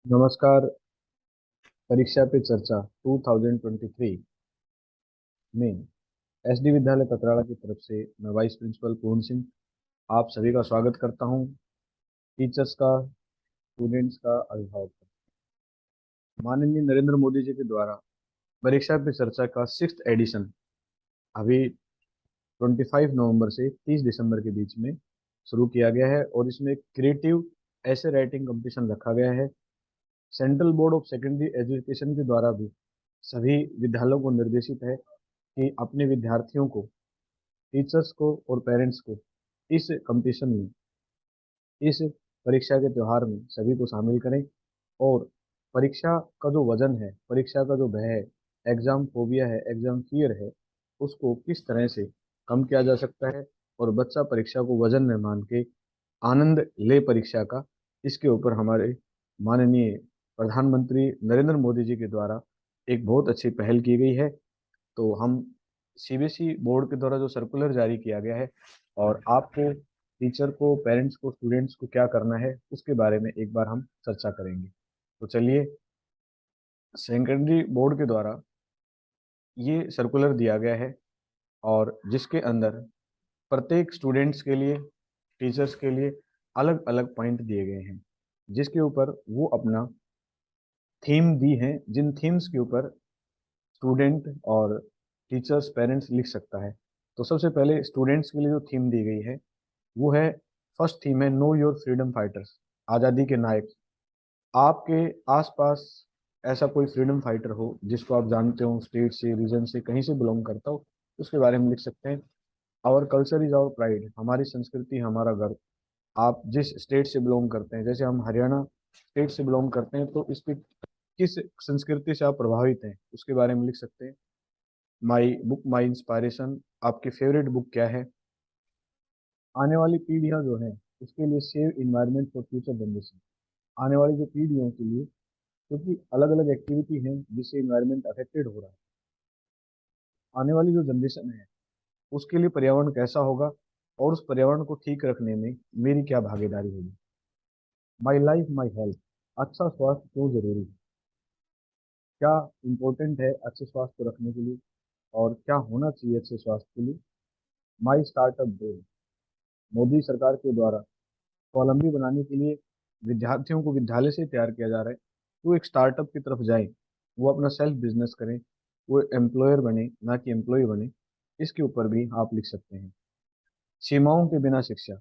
नमस्कार। परीक्षा पे चर्चा 2023 में एसडी विद्यालय कतराड़ा की तरफ से मैं वाइस प्रिंसिपल पूर्ण सिंह आप सभी का स्वागत करता हूं। टीचर्स का, स्टूडेंट्स का, अभिभावक का। माननीय नरेंद्र मोदी जी के द्वारा परीक्षा पे चर्चा का 6th एडिशन अभी 25 नवंबर से 30 दिसंबर के बीच में शुरू किया गया है और इसमें क्रिएटिव ऐसे राइटिंग कंपटीशन रखा गया है। Central board of secondary education के द्वारा भी सभी विद्यालयों को निर्देशित है कि अपने विद्यार्थियों को, टीचर्स को और पेरेंट्स को इस कंपटीशन में, इस परीक्षा के त्यौहार में सभी को शामिल करें और परीक्षा का जो वजन है, परीक्षा का जो भय है, एग्जाम फोबिया है, एग्जाम फियर है, उसको किस तरह से कम किया जा सकता है और बच्चा परीक्षा को वजन में मान के आनंद ले परीक्षा का, इसके ऊपर हमारे माननीय प्रधानमंत्री नरेंद्र मोदी जी के द्वारा एक बहुत अच्छी पहल की गई है। तो हम सीबीएसई बोर्ड के द्वारा जो सर्कुलर जारी किया गया है और आपको, टीचर को, पेरेंट्स को, स्टूडेंट्स को क्या करना है उसके बारे में एक बार हम चर्चा करेंगे। तो चलिए, सेकेंडरी बोर्ड के द्वारा ये सर्कुलर दिया गया है और जिसके अंदर प्रत्येक स्टूडेंट्स के लिए, टीचर्स के लिए अलग अलग पॉइंट दिए गए हैं, जिसके ऊपर वो अपना थीम दी है, जिन थीम्स के ऊपर स्टूडेंट और टीचर्स, पेरेंट्स लिख सकता है। तो सबसे पहले स्टूडेंट्स के लिए जो थीम दी गई है वो है, फर्स्ट थीम है नो योर फ्रीडम फाइटर्स, आज़ादी के नायक। आपके आसपास ऐसा कोई फ्रीडम फाइटर हो जिसको आप जानते हो, स्टेट से, रीजन से, कहीं से बिलोंग करता हो, उसके बारे में लिख सकते हैं। Our culture is our pride, हमारी संस्कृति हमारा गर्व। आप जिस स्टेट से बिलोंग करते हैं, जैसे हम हरियाणा स्टेट से बिलोंग करते हैं, तो इसकी किस संस्कृति से आप प्रभावित हैं उसके बारे में लिख सकते हैं। माई बुक माई इंस्पायरेशन, आपकी फेवरेट बुक क्या है। आने वाली पीढ़ियां जो हैं उसके लिए save environment for future generation, आने वाली जो पीढ़ियों के लिए, क्योंकि अलग अलग एक्टिविटी हैं जिससे इन्वायरमेंट अफेक्टेड हो रहा है। आने वाली जो जनरेशन है उसके लिए पर्यावरण कैसा होगा और उस पर्यावरण को ठीक रखने में मेरी क्या भागीदारी होगी। माई लाइफ माई हेल्थ, अच्छा स्वास्थ्य क्यों जरूरी है, क्या इम्पोर्टेंट है अच्छे स्वास्थ्य को रखने के लिए और क्या होना चाहिए अच्छे स्वास्थ्य के लिए। माई स्टार्टअप ड्रीम, मोदी सरकार के द्वारा स्वावलंबी बनाने के लिए विद्यार्थियों को विद्यालय से तैयार किया जा रहा है, वो एक स्टार्टअप की तरफ जाएं, वो अपना सेल्फ बिजनेस करें, वो एम्प्लॉयर बने ना कि एम्प्लॉय बने। इसके ऊपर भी आप लिख सकते हैं। सीमाओं के बिना शिक्षा,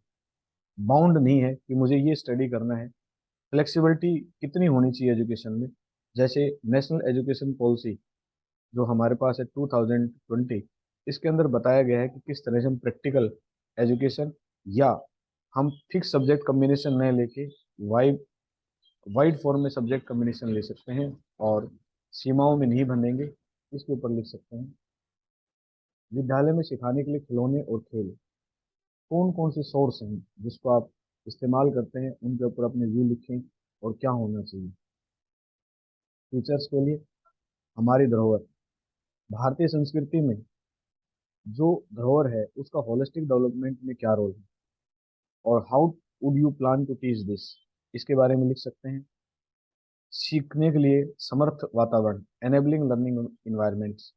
बाउंड नहीं है कि मुझे ये स्टडी करना है। फ्लेक्सिबिलिटी कितनी होनी चाहिए एजुकेशन में, जैसे नेशनल एजुकेशन पॉलिसी जो हमारे पास है 2020, इसके अंदर बताया गया है कि किस तरह से हम प्रैक्टिकल एजुकेशन या हम फिक्स सब्जेक्ट कम्बिनेशन न लेके वाइड वाइड फॉर्म में सब्जेक्ट कम्बिनेशन ले सकते हैं और सीमाओं में नहीं बंधेंगे। इसके ऊपर लिख सकते हैं। विद्यालय में सिखाने के लिए खिलौने और खेल, कौन कौन से सोर्स हैं जिसको आप इस्तेमाल करते हैं, उनके ऊपर अपने व्यू लिखें और क्या होना चाहिए। टीचर्स के लिए हमारी धरोहर, भारतीय संस्कृति में जो धरोहर है उसका होलिस्टिक डेवलपमेंट में क्या रोल है और how would you plan to teach this, इसके बारे में लिख सकते हैं। सीखने के लिए समर्थ वातावरण, एनेबलिंग लर्निंग इन्वायरमेंट्स,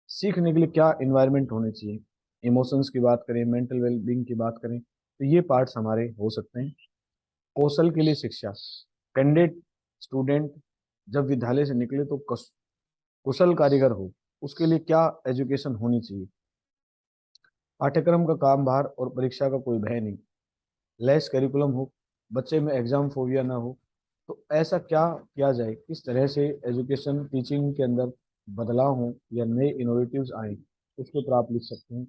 सीखने के लिए क्या इन्वायरमेंट होने चाहिए। इमोशंस की बात करें, मेंटल वेलबींग की बात करें, तो ये पार्ट्स हमारे हो सकते हैं। कौशल के लिए शिक्षा, कैंडिडेट स्टूडेंट जब विद्यालय से निकले तो कुशल कारीगर हो, उसके लिए क्या एजुकेशन होनी चाहिए। पाठ्यक्रम का काम भार और परीक्षा का कोई भय नहीं, लेस करिकुलम हो, बच्चे में एग्जाम फोबिया ना हो। तो ऐसा क्या किया जाए, किस तरह से एजुकेशन टीचिंग के अंदर बदलाव हो या नए इनोवेटिव्स आए, उसके ऊपर आप लिख सकते हैं।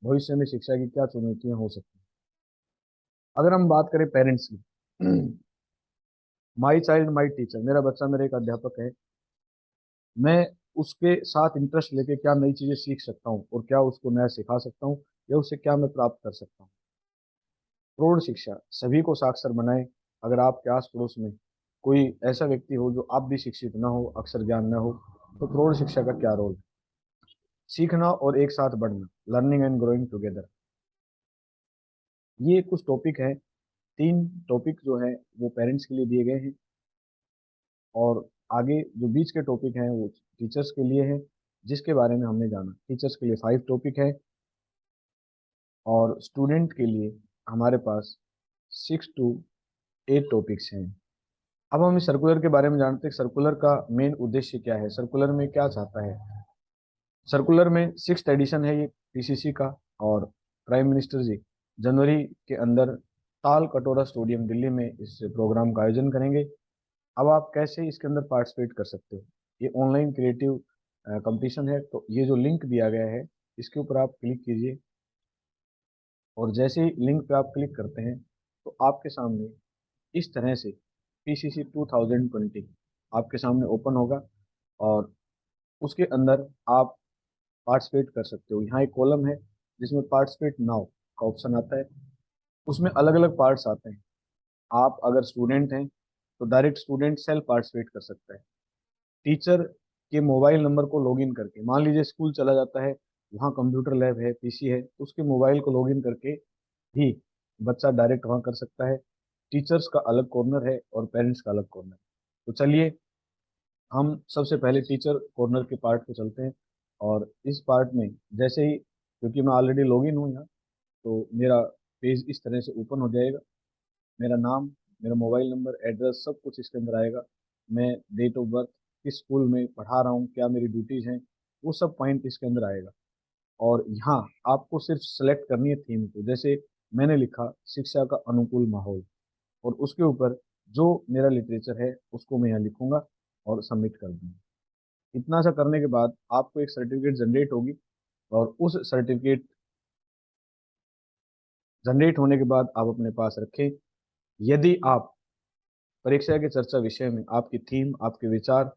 भविष्य में शिक्षा की क्या चुनौतियां हो सकती हैं। अगर हम बात करें पेरेंट्स की, माई चाइल्ड माई टीचर, मेरा बच्चा मेरा एक अध्यापक है, मैं उसके साथ इंटरेस्ट लेके क्या नई चीजें सीख सकता हूँ और क्या उसको नया सिखा सकता हूँ या उससे क्या मैं प्राप्त कर सकता हूँ। प्रौढ़ शिक्षा, सभी को साक्षर बनाए। अगर आपके आस पड़ोस में कोई ऐसा व्यक्ति हो जो आप भी शिक्षित ना हो, अक्षर ज्ञान ना हो, तो प्रौढ़ शिक्षा का क्या रोल है। सीखना और एक साथ बढ़ना, लर्निंग एंड ग्रोइंग टुगेदर, ये कुछ टॉपिक हैं। 3 टॉपिक जो है वो पेरेंट्स के लिए दिए गए हैं। और आगे जो बीच के टॉपिक हैं वो टीचर्स के लिए हैं, जिसके बारे में हमने जाना। टीचर्स के लिए 5 टॉपिक है और स्टूडेंट के लिए हमारे पास 6 to 8 टॉपिक्स हैं। अब हम इस सर्कुलर के बारे में जानते हैं। सर्कुलर का मेन उद्देश्य क्या है, सर्कुलर में क्या चाहता है। सर्कुलर में 6th एडिशन है ये पीसीसी का, और प्राइम मिनिस्टर जी जनवरी के अंदर ताल कटोरा स्टेडियम दिल्ली में इस प्रोग्राम का आयोजन करेंगे। अब आप कैसे इसके अंदर पार्टिसिपेट कर सकते हो, ये ऑनलाइन क्रिएटिव कंपटीशन है। तो ये जो लिंक दिया गया है इसके ऊपर आप क्लिक कीजिए, और जैसे ही लिंक पे आप क्लिक करते हैं तो आपके सामने इस तरह से पीसीसी 2020 आपके सामने ओपन होगा, और उसके अंदर आप पार्टिसिपेट कर सकते हो। यहाँ एक कॉलम है जिसमें पार्टिसिपेट नाउ का ऑप्शन आता है, उसमें अलग अलग पार्ट्स आते हैं। आप अगर स्टूडेंट हैं तो डायरेक्ट स्टूडेंट सेल्फ पार्टिसिपेट कर सकता है। टीचर के मोबाइल नंबर को लॉगिन करके, मान लीजिए स्कूल चला जाता है, वहाँ कंप्यूटर लैब है, पीसी है, तो उसके मोबाइल को लॉगिन करके भी बच्चा डायरेक्ट वहाँ कर सकता है। टीचर्स का अलग कॉर्नर है और पेरेंट्स का अलग कॉर्नर। तो चलिए हम सबसे पहले टीचर कॉर्नर के पार्ट पे चलते हैं। और इस पार्ट में जैसे ही, क्योंकि मैं ऑलरेडी लॉगिन हूँ यहाँ, तो मेरा पेज इस तरह से ओपन हो जाएगा। मेरा नाम, मेरा मोबाइल नंबर, एड्रेस, सब कुछ इसके अंदर आएगा। मैं डेट ऑफ बर्थ, किस स्कूल में पढ़ा रहा हूँ, क्या मेरी ड्यूटीज़ हैं, वो सब पॉइंट इसके अंदर आएगा। और यहाँ आपको सिर्फ सेलेक्ट करनी है थीम को। जैसे मैंने लिखा शिक्षा का अनुकूल माहौल, और उसके ऊपर जो मेरा लिटरेचर है उसको मैं यहाँ लिखूंगा और सबमिट कर दूंगा। इतना सा करने के बाद आपको एक सर्टिफिकेट जनरेट होगी, और उस सर्टिफिकेट जनरेट होने के बाद आप अपने पास रखें। यदि आप परीक्षा के चर्चा विषय में आपकी थीम, आपके विचार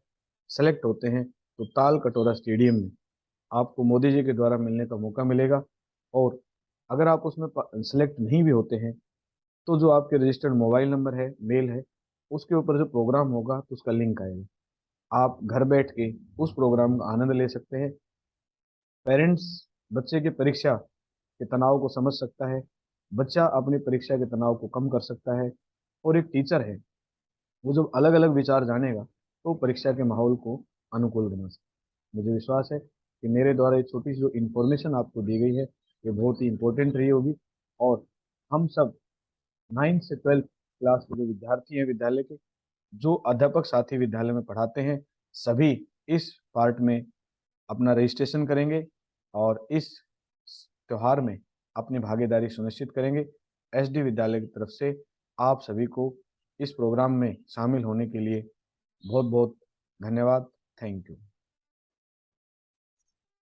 सेलेक्ट होते हैं, तो ताल कटोरा स्टेडियम में आपको मोदी जी के द्वारा मिलने का मौका मिलेगा। और अगर आप उसमें सेलेक्ट नहीं भी होते हैं, तो जो आपके रजिस्टर्ड मोबाइल नंबर है, मेल है, उसके ऊपर जो प्रोग्राम होगा तो उसका लिंक आएगा। आप घर बैठ के उस प्रोग्राम का आनंद ले सकते हैं। पेरेंट्स बच्चे की परीक्षा के तनाव को समझ सकता है, बच्चा अपनी परीक्षा के तनाव को कम कर सकता है। और एक टीचर है, वो जब अलग अलग विचार जानेगा तो परीक्षा के माहौल को अनुकूल बना सकता है। मुझे विश्वास है कि मेरे द्वारा ये छोटी सी जो इन्फॉर्मेशन आपको दी गई है ये बहुत ही इंपॉर्टेंट रही होगी। और हम सब 9 से 12 क्लास के जो विद्यार्थी हैं विद्यालय के, जो अध्यापक साथी विद्यालय में पढ़ाते हैं, सभी इस पार्ट में अपना रजिस्ट्रेशन करेंगे और इस त्योहार में अपनी भागीदारी सुनिश्चित करेंगे। एसडी विद्यालय की तरफ से आप सभी को इस प्रोग्राम में शामिल होने के लिए बहुत बहुत धन्यवाद। Thank you.